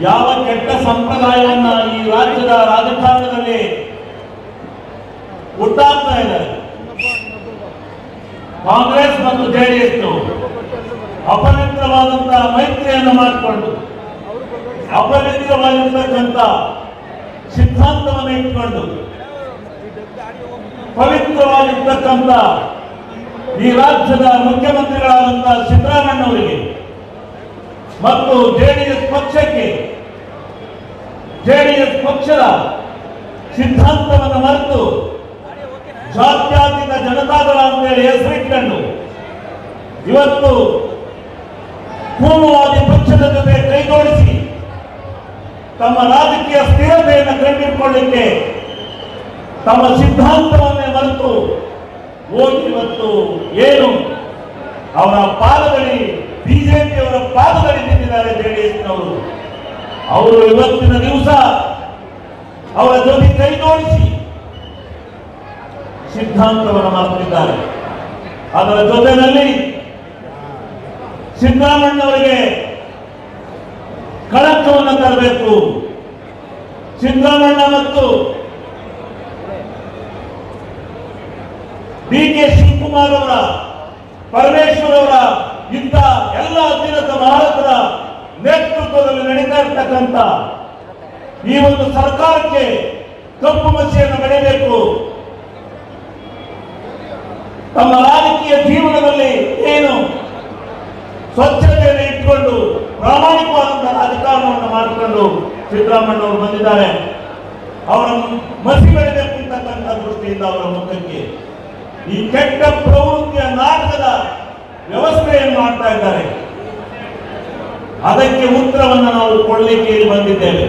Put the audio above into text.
ಯಾವ ಕೆಟ್ಟ ಸಂಪ್ರದಾಯವನ್ನ ಈ ರಾಜ್ಯದ ರಾಜಕಾರಣದಲ್ಲಿ ಹುಟ್ಟಾಕ್ತಾ ಇದ್ದಾರೆ. ಕಾಂಗ್ರೆಸ್ ಮತ್ತು ಜೆಡಿಎಸ್ ಅಪವಿತ್ರವಾದಂತಹ ಮೈತ್ರಿಯನ್ನು ಮಾಡಿಕೊಂಡು ಅಪವಿತ್ರವಾಗಿರ್ತಕ್ಕಂಥ ಸಿದ್ಧಾಂತವನ್ನು ಇಟ್ಕೊಂಡು ಪವಿತ್ರವಾಗಿರ್ತಕ್ಕಂಥ ಈ ರಾಜ್ಯದ ಮುಖ್ಯಮಂತ್ರಿಗಳಾದಂತಹ ಸಿದ್ದರಾಮಯ್ಯನವರಿಗೆ ಮತ್ತು ಜೆಡಿಎಸ್ ಪಕ್ಷದ ಸಿದ್ಧಾಂತವನ್ನು ಮರೆತು ಜಾತ್ಯತೀತ ಜನತಾದಳ ಅಂತೇಳಿ ಹೆಸರಿಟ್ಕೊಂಡು ಇವತ್ತು ಕೋಮುವಾದಿ ಪಕ್ಷದ ಜೊತೆ ಕೈಜೋಡಿಸಿ ತಮ್ಮ ರಾಜಕೀಯ ಸ್ಥಿರತೆಯನ್ನು ಕಂಡುಹಿಡಿಕೊಳ್ಳಲಿಕ್ಕೆ ತಮ್ಮ ಸಿದ್ಧಾಂತವನ್ನೇ ಮರೆತು ಹೋಗಿ ಇವತ್ತು ಏನು ಅವರ ಪಾದದಲ್ಲಿ ಬಿಜೆಪಿಯವರ ಪಾದದಲ್ಲಿ ನಿಂತಿದ್ದಾರೆ ಜೆಡಿಎಸ್ನವರು. ಅವರು ಇವತ್ತಿನ ದಿವಸ ಅವರ ಜೊತೆ ಕೈಜೋಡಿಸಿ ಸಿದ್ಧಾಂತವನ್ನು ಮರೆತಿದ್ದಾರೆ. ಅದರ ಜೊತೆಯಲ್ಲಿ ಸಿದ್ದರಾಮಯ್ಯನವರಿಗೆ ಕಳಂಕವನ್ನು ತರಬೇಕು. ಸಿದ್ದರಾಮಯ್ಯ ಮತ್ತು ಡಿ.ಕೆ. ಶಿವಕುಮಾರ್ ಅವರ ಪರಮೇಶ್ವರ್ ಅವರ ಇಂಥ ಎಲ್ಲ ಅಧೀನತ ಭಾರತದ ನೇತೃತ್ವದಲ್ಲಿ ನಡೀತಾ ಇರ್ತಕ್ಕಂಥ ಈ ಒಂದು ಸರ್ಕಾರಕ್ಕೆ ಕಪ್ಪು ಮಸಿಯನ್ನು ಬಡಿಯಬೇಕು. ತಮ್ಮ ರಾಜಕೀಯ ಜೀವನದಲ್ಲಿ ಏನು ಸ್ವಚ್ಛತೆಯನ್ನು ಇಟ್ಕೊಂಡು ಪ್ರಾಮಾಣಿಕವಾದಂತಹ ರಾಜಕಾರಣವನ್ನು ಮಾಡಿಕೊಂಡು ಸಿದ್ದರಾಮಯ್ಯ ಅವರು ಬಂದಿದ್ದಾರೆ. ಅವರನ್ನು ಮಸಿ ಬೆಳೆಯಬೇಕು ಅಂತಕ್ಕಂಥ ದೃಷ್ಟಿಯಿಂದ ಅವರ ಮುಖಕ್ಕೆ ಈ ಕೆಟ್ಟ ಪ್ರವೃತ್ತಿಯ ನಾಟಕದ ವ್ಯವಸ್ಥೆಯನ್ನು ಮಾಡ್ತಾ ಇದ್ದಾರೆ. ಅದಕ್ಕೆ ಉತ್ತರವನ್ನು ನಾವು ಕೊಡಲಿಕ್ಕೆ ಇಲ್ಲಿ ಬಂದಿದ್ದೇವೆ.